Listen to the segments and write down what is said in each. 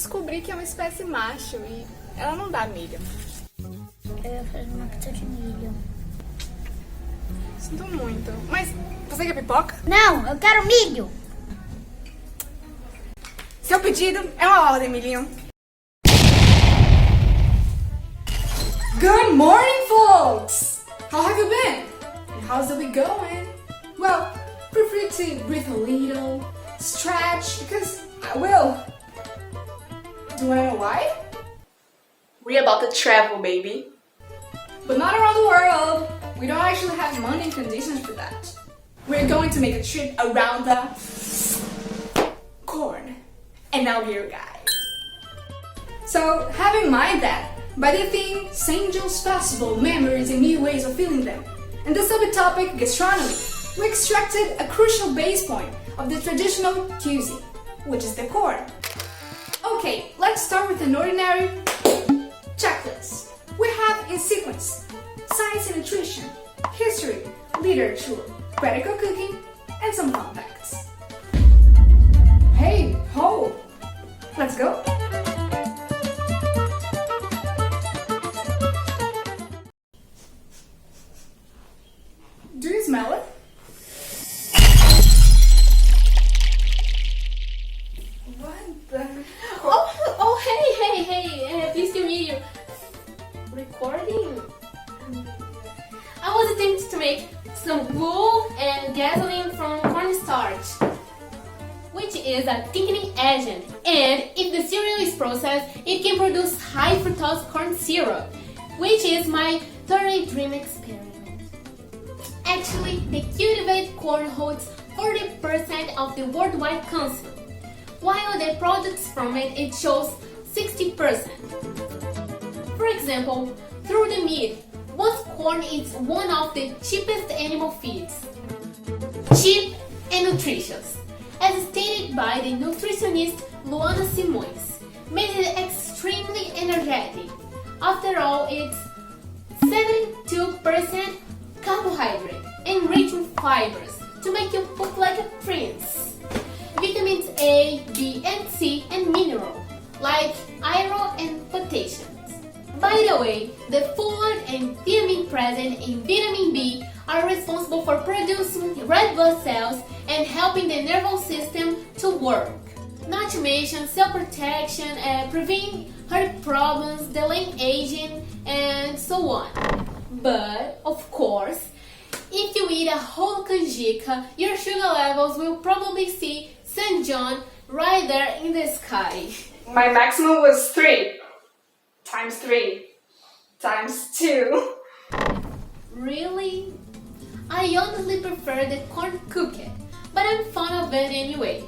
descobri que é uma espécie macho e ela não dá milho. Eu ia fazer uma pizza de milho. Sinto muito. Mas você quer pipoca? Não, eu quero milho. Seu pedido é uma ordem, milhinho. Good morning, folks! How have you been? And how's the week going? Well, feel free to breathe a little, stretch, because I will. Do you want to know why? We're about to travel, baby. But not around the world. We don't actually have money and conditions for that. We're going to make a trip around the corn. And I'll be your guide. So, have in mind that by the theme, St. John's Festival, memories and new ways of feeling them, and the subtopic, gastronomy, we extracted a crucial base point of the traditional cuisine, which is the corn. Okay, let's start with an ordinary checklist. We have in sequence science and nutrition, history, literature, practical cooking, and some fun facts. Hey, ho! Let's go! Do you smell it? What the? Hey, pleased to meet you. Recording? I was attempting to make some wool and gasoline from cornstarch, which is a thickening agent, and if the cereal is processed, it can produce high fructose corn syrup, which is my third dream experiment. Actually, the cultivated corn holds 40% of the worldwide consumption, while the products from it shows 60%. For example, through the meat, once corn is one of the cheapest animal feeds. Cheap and nutritious, as stated by the nutritionist Luana Simões, made it extremely energetic. After all, it's 72% carbohydrate and rich in fibers to make you look like a prince. Vitamins A, B, and C, and minerals like iron and potassium. By the way, the folate and thiamine present in vitamin B are responsible for producing red blood cells and helping the nervous system to work. Not to mention cell protection, preventing heart problems, delaying aging, and so on. But, of course, if you eat a whole canjica, your sugar levels will probably see St. John right there in the sky. My maximum was 3 times 3 times 2. Really? I honestly prefer the corn cooked, but I'm fond of it anyway.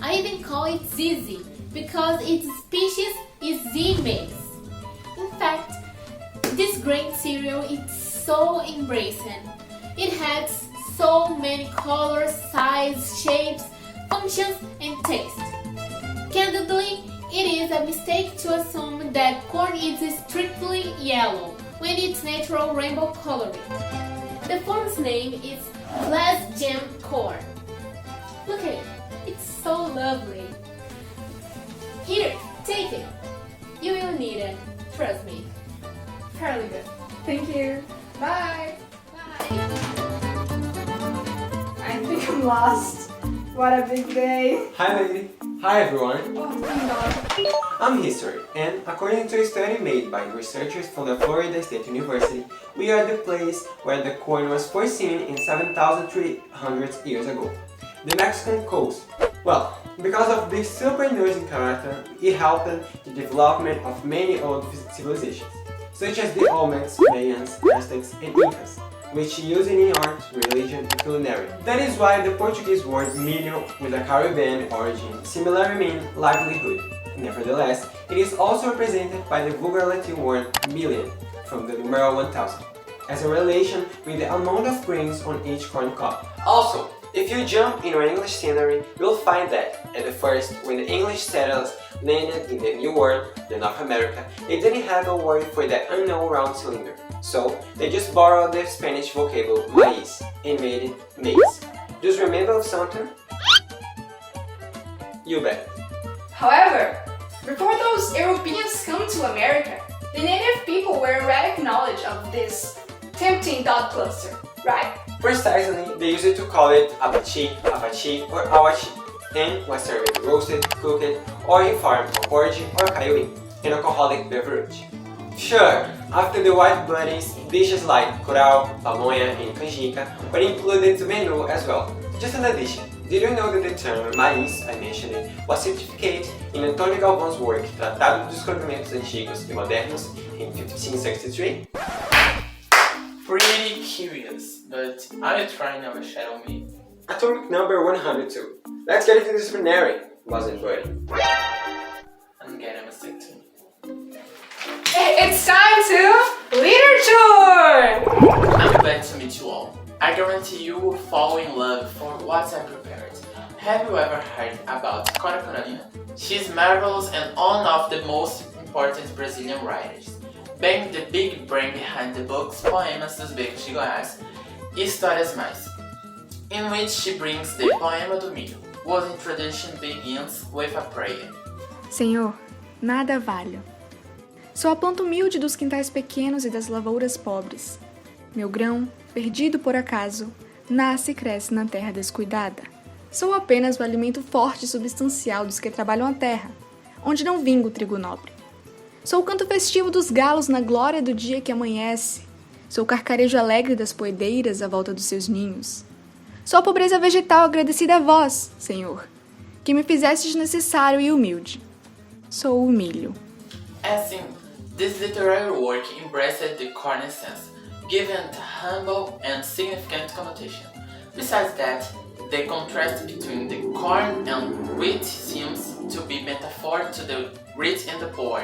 I even call it Zizi because its species is Z-maize. In fact, this grain cereal is so embracing. It has so many colors, sizes, shapes, functions, and taste. Candidly, it is a mistake to assume that corn is strictly yellow when it's natural rainbow coloring. The form's name is Glass Gem Corn. Look at it, it's so lovely. Here, take it. You will need it, trust me. Fairly good. Thank you. Bye. Bye. I think I'm lost. What a big day. Hi baby! Hi everyone! Oh my god. I'm History, and according to a study made by researchers from the Florida State University, we are the place where the corn was first seen in 7,300 years ago. The Mexican coast. Well, because of this surprising character, it helped the development of many old civilizations, such as the Olmecs, Mayans, Aztecs, and Incas, which used it in art, religion, and culinary. That is why the Portuguese word milho, with a Caribbean origin, similarly means livelihood. Nevertheless, it is also represented by the vulgar Latin word million, from the numeral 1000, as a relation with the amount of grains on each corn cob. Also, if you jump in our English scenery, you'll find that, at the first, when the English settlers landed in the New World, the North America, they didn't have a word for that unknown round cylinder. So, they just borrowed the Spanish vocable maíz and made it maize. Just remember something? You bet. However, Before those Europeans come to America, the native people were already knowledge of this tempting dot cluster, right? Precisely, they used to call it abachi, abachi, or awachi, and was served roasted, cooked, or in form of porridge or caiuim, an alcoholic beverage. Sure, after the white buddies, dishes like curau, pamonha, and canjica were included to the menu as well. Just an addition, did you know that the term maíz, I mentioned it, was certificated in Antônio Galvão's work Tratado dos Descobrimentos Antigos e Modernos in 1563? Pretty curious, but I'll try now a shadow me. Atomic number 102. Let's get into the disciplinary, wasn't buddy? I'm getting a sick too. It's time to literature! I'm glad to meet you all. I guarantee you will fall in love for what I prepared. Have you ever heard about Cora Coralina? She's marvelous and one of the most important Brazilian writers. Being the big brain behind the books Poemas dos Becos de Goiás e Histórias Mais, in which she brings the Poema do Milho, whose introduction begins with a prayer. Senhor, nada valho. Sou a planta humilde dos quintais pequenos e das lavouras pobres. Meu grão, perdido por acaso, nasce e cresce na terra descuidada. Sou apenas o alimento forte e substancial dos que trabalham a terra, onde não vinga o trigo nobre. Sou o canto festivo dos galos na glória do dia que amanhece. Sou o carcarejo alegre das poedeiras à volta dos seus ninhos. Sou a pobreza vegetal agradecida a vós, Senhor, que me fizestes necessário e humilde. Sou o milho. Assim, this literary work embraced the corn essence, giving it humble and significant connotation. Besides that, the contrast between the corn and wheat seems to be metaphor to the rich and the poor,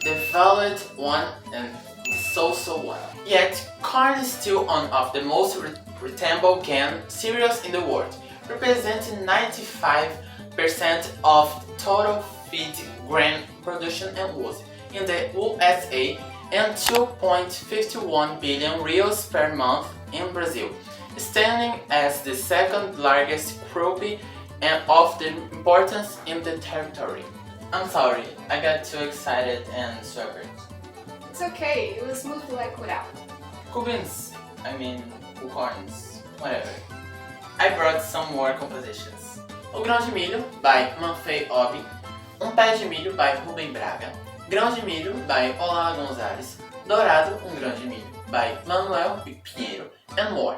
the valued one and the so-so one. Yet, corn is still one of the most retainable grain cereals in the world, representing 95% of total feed grain production and use in the USA and 2.51 billion reals per month in Brazil, standing as the second largest crop and of the importance in the territory. I'm sorry, I got too excited and swaggered. It's okay, it was smoothly like without. Cubins, corns, whatever. I brought some more compositions. O Grão de Milho, by Manfei Obi. Pé de Milho, by Rubem Braga. Grão de Milho, by Olá Gonzalez. Dourado, Grão de Milho, by Manuel Pinheiro, and more.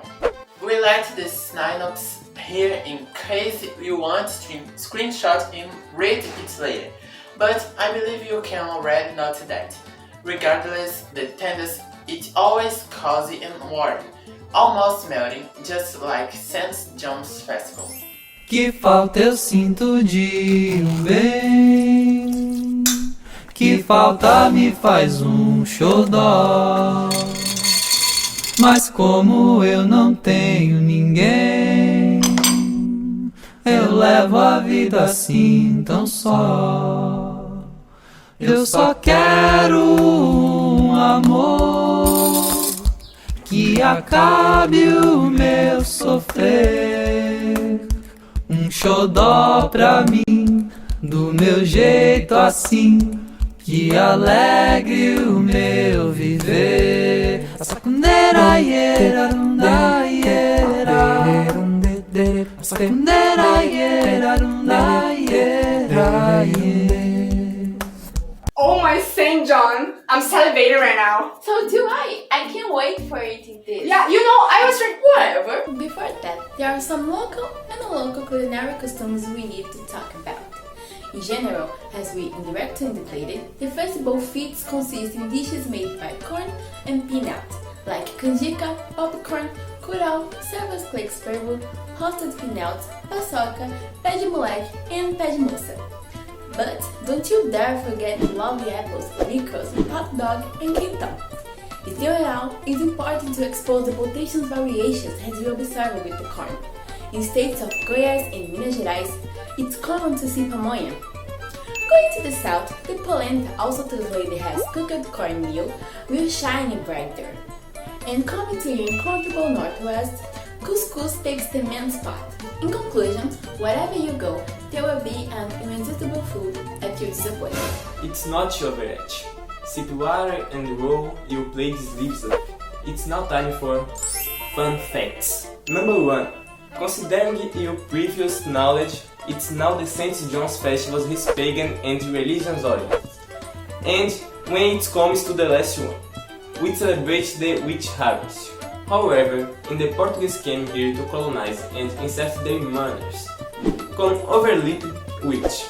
We let the synopsis here in case you want to screenshot and read it later, but I believe you can already note that. Regardless, the tendency it always cozy and warm, almost melting, just like St. John's Festival. Que falta eu sinto de bem, que falta me faz xodó. Mas como eu não tenho ninguém, eu levo a vida assim tão só. Eu só quero amor que acabe o meu sofrer. Xodó pra mim, do meu jeito assim, que alegre o meu viver. Sacundeira iera, runda iera, sacundeira iera, runda iera. Oh my St. John, I'm salivating right now. So do I. I can't wait for eating this. Yeah, you know, I was Whatever. Before that, there are some local and non-local culinary customs we need to talk about. In general, as we indirectly indicated, the festival feasts consist in dishes made by corn and peanut, like canjica, popcorn, curau, servas flakes fervo, roasted peanuts, paçoca, pé de moleque, and pé de moça. But don't you dare forget the lovely apples, licorice, hot dog, and quentão. Still now, it's important to expose the potential variations as we observe with the corn. In states of Goiás and Minas Gerais, it's common to see pamonha. Going to the south, the polenta, also translated as cooked cornmeal, will shine brighter. And coming to your incomparable northwest, Couscous takes the main spot. In conclusion, wherever you go, there will be an irresistible food at your disappointment. It's not your village. Sip water and roll your plate sleeves up. It's now time for fun facts. Number 1. Considering your previous knowledge, it's now the St. John's Festival his pagan and religious origins. And when it comes to the last one, we celebrate the witch harvest. However, in the Portuguese came here to colonize and insert their manners. Come overleaped witch.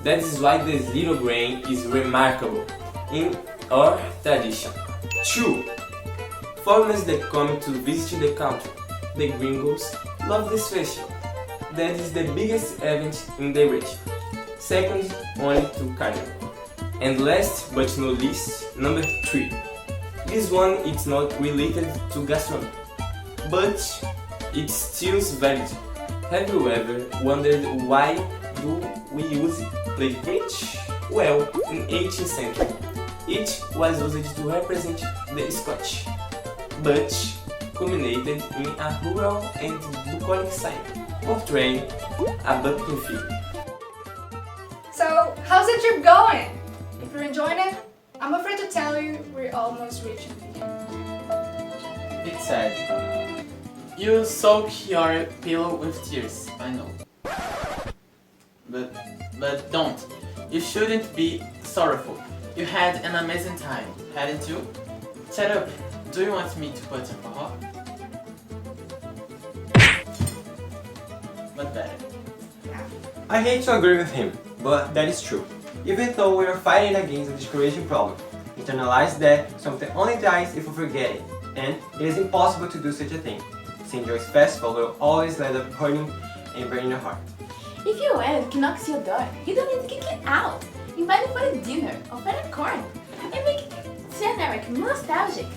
That is why this little grain is remarkable in our tradition. 2. Foreigners that come to visit the country, the gringos, love this festival. That is the biggest event in the region. Second only to Carnival. And last but not least, number 3. This one is not related to gastronomy, but it's still valid. Have you ever wondered why do we use plate bridge? Well, in 18th century, it was used to represent the Scotch, but culminated in a rural and bucolic sign, portraying a bucking figure. So, how's the trip going? If you're enjoying it, I'm afraid to tell you we're almost reaching the end. It's sad. You soak your pillow with tears, I know. But don't. You shouldn't be sorrowful. You had an amazing time, hadn't you? Shut up. Do you want me to put alcohol? But better. I hate to agree with him, but that is true. Even though we are fighting against a discouraging problem, internalize that something only dies if we forget it, and it is impossible to do such a thing. St. John's Festival will always end up hurting and burning your heart. If your relative knocks your door, you don't need to kick it out. Invite them for a dinner or for a corn and make it generic, nostalgic.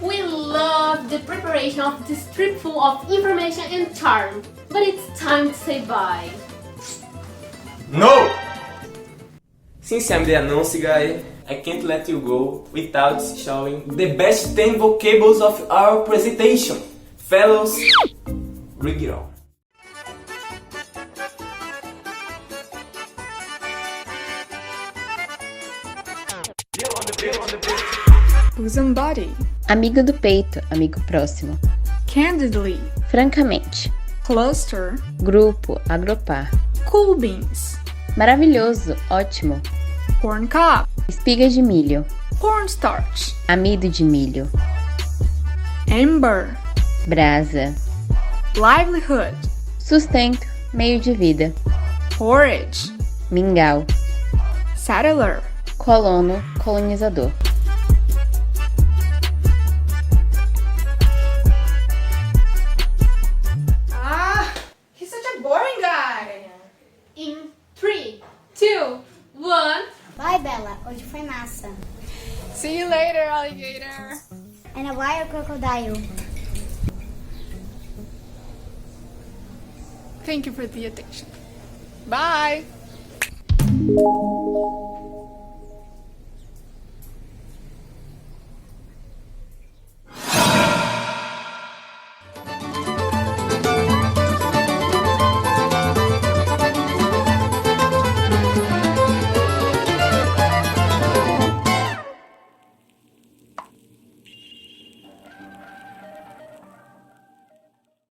We love the preparation of this trip full of information and charm, but it's time to say bye. No! Since I'm the announce guy, I can't let you go without showing the best 10 vocables of our presentation. Fellows, bring it on. Bosom body. Amigo do peito, amigo próximo. Candidly. Francamente. Cluster. Grupo, agrupar. Cool beans. Maravilhoso, ótimo. Corn cob. Espigas de milho. Cornstarch. Amido de milho. Ember. Brasa. Livelihood. Sustento, meio de vida. Porridge. Mingau. Settler. Colono, colonizador. He's such a boring guy. In 3, 2, 1. Bye, Bella. Hoje foi massa. See you later, alligator. And a wild crocodile. Thank you for the attention. Bye.